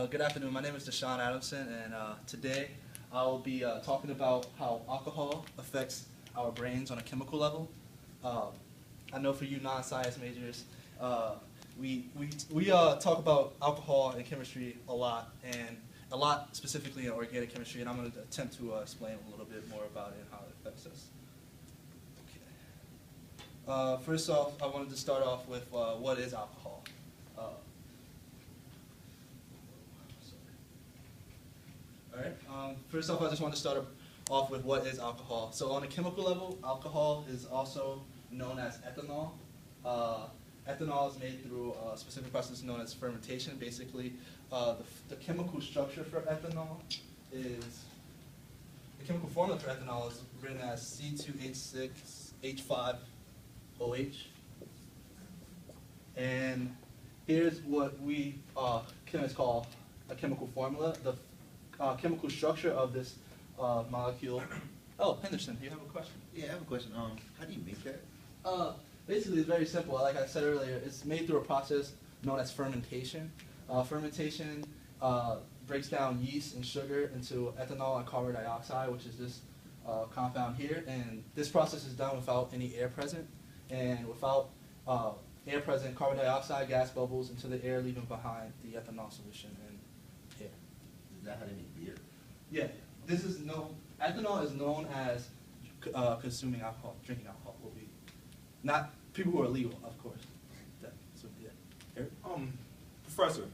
Good afternoon. My name is Deshaun Adamson, and today I will be talking about how alcohol affects our brains on a chemical level. I know for you non-science majors, we talk about alcohol and chemistry a lot, and a lot specifically in organic chemistry, and I'm going to attempt to explain a little bit more about it and how it affects us. Okay. First off, I wanted to start off with what is alcohol. First off, I just want to start off with what is alcohol. So on a chemical level, alcohol is also known as ethanol. Ethanol is made through a specific process known as fermentation. Basically, the chemical structure for ethanol is, the chemical formula for ethanol is written as C2H6H5OH. And here's what we chemists call a chemical formula. The chemical structure of this molecule. Oh, Henderson, do you have a question? Yeah, I have a question. How do you make that? Basically, it's very simple. Like I said earlier, it's made through a process known as fermentation. Fermentation breaks down yeast and sugar into ethanol and carbon dioxide, which is this compound here. And this process is done without any air present. And without air present, carbon dioxide gas bubbles into the air, leaving behind the ethanol solution in air. Is that how they make beer? Yeah, this is ethanol is known as consuming alcohol, drinking alcohol. Will be not people who are legal, of course. So yeah. Eric? Professor,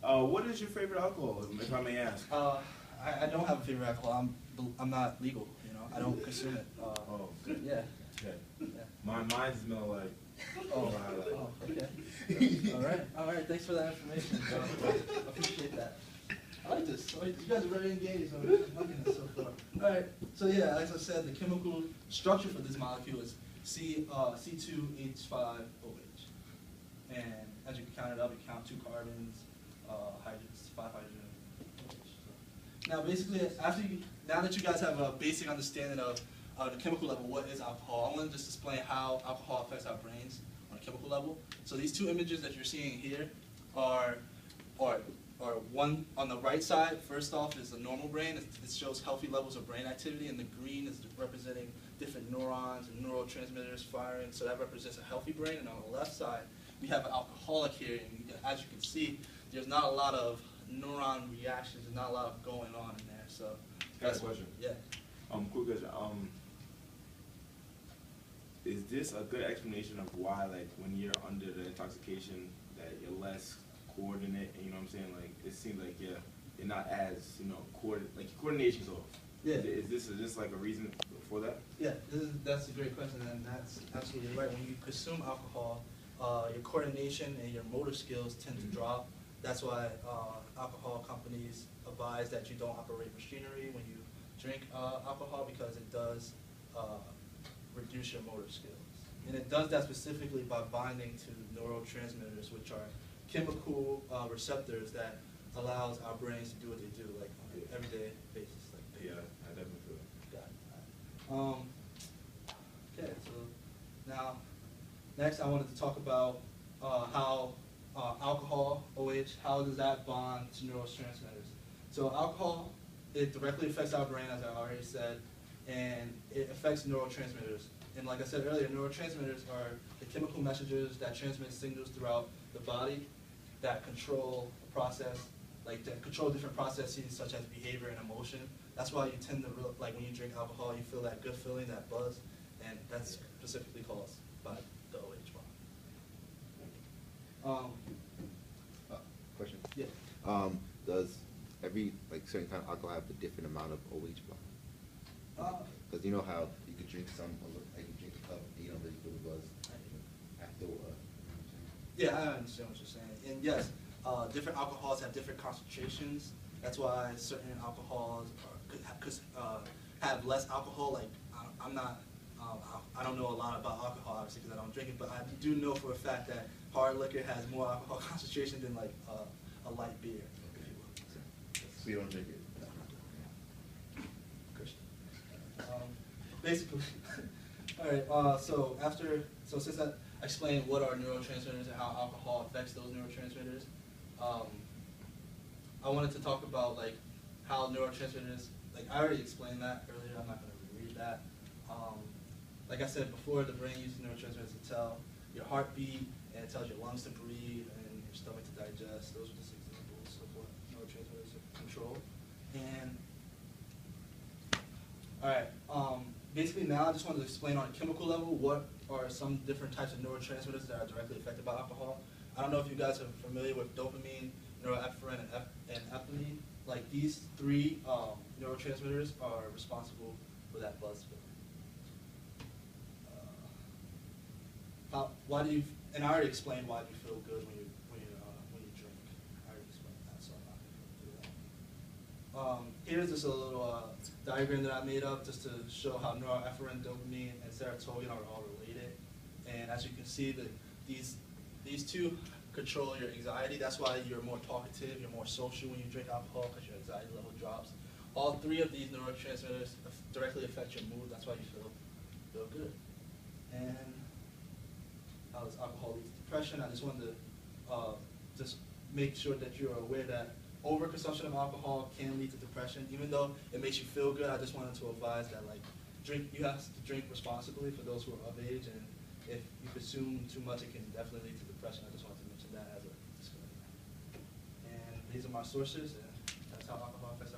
what is your favorite alcohol, if I may ask? I don't have a favorite alcohol. I'm not legal. You know, I don't consume it. Oh, good. Yeah. Okay. Yeah. Mine smell like. Okay. All right. Thanks for that information. I appreciate that. I like this. You guys are very engaged. I'm liking this so far. All right. So yeah, as I said, the chemical structure for this molecule is C2H5OH. And as you can count it up, you count 2 carbons, hydrogens, 5 hydrogen. Now, basically, now that you guys have a basic understanding of the chemical level, what is alcohol, I want to just explain how alcohol affects our brains on a chemical level. So these 2 images that you're seeing here are one on the right side. First off is the normal brain. It shows healthy levels of brain activity, and the green is representing different neurons and neurotransmitters firing. So that represents a healthy brain. And on the left side, we have an alcoholic here. And as you can see, there's not a lot of neuron reactions. There's not a lot of going on in there. So Got a question. Yeah. Quick question. Is this a good explanation of why, like, when you're under the intoxication, that you're less coordinate, and you know what I'm saying? Like, it seems like you're not as, your coordination's off. Yeah. Is this like a reason for that? Yeah, that's a great question, and that's absolutely right. When you consume alcohol, your coordination and your motor skills tend to drop. That's why alcohol companies advise that you don't operate machinery when you drink alcohol, because it does reduce your motor skills. And it does that specifically by binding to neurotransmitters, which are chemical receptors that allows our brains to do what they do, like on an everyday basis. Like Yeah, I definitely feel that. Got it. Okay, so now, next I wanted to talk about how alcohol, OH, how does that bond to neurotransmitters? So alcohol, it directly affects our brain, as I already said, and it affects neurotransmitters. And like I said earlier, neurotransmitters are the chemical messengers that transmit signals throughout the body that control the process, like that control different processes such as behavior and emotion. That's why you tend to, like when you drink alcohol, you feel that good feeling, that buzz, and that's specifically caused by the OH bond. Question. Yeah. Does every certain kind of alcohol have a different amount of OH bond? Because you know how you could drink some, like you drink a cup, and you don't really feel the buzz after. Yeah, I understand what you're saying. And yes, different alcohols have different concentrations. That's why certain alcohols have less alcohol. Like I don't know a lot about alcohol, obviously, because I don't drink it, but I do know for a fact that hard liquor has more alcohol concentration than like a light beer, if you will. So you don't drink it? Basically, all right. So since I explained what are neurotransmitters and how alcohol affects those neurotransmitters, I wanted to talk about like how neurotransmitters, like I already explained that earlier, I'm not going to reread that. Like I said before, the brain uses neurotransmitters to tell your heartbeat, and it tells your lungs to breathe, and your stomach to digest. Those are just examples of what neurotransmitters control. And all right, basically now I just wanted to explain on a chemical level what are some different types of neurotransmitters that are directly affected by alcohol. I don't know if you guys are familiar with dopamine, norepinephrine, and epinephrine. Like these three neurotransmitters are responsible for that buzz feeling. Why do you? And I already explained why you feel good when you drink. I already explained that, so I'm not going to go through that. Here's just a little diagram that I made up just to show how norepinephrine, dopamine, and serotonin are all related. And as you can see, these two control your anxiety. That's why you're more talkative, you're more social when you drink alcohol because your anxiety level drops. All three of these neurotransmitters directly affect your mood. That's why you feel good. And how does alcohol lead to depression? I just wanted to just make sure that you're aware that overconsumption of alcohol can lead to depression. Even though it makes you feel good, I just wanted to advise that you have to drink responsibly for those who are of age, and if you consume too much, it can definitely lead to depression. I just wanted to mention that as a disclaimer. And these are my sources, and that's how alcohol affects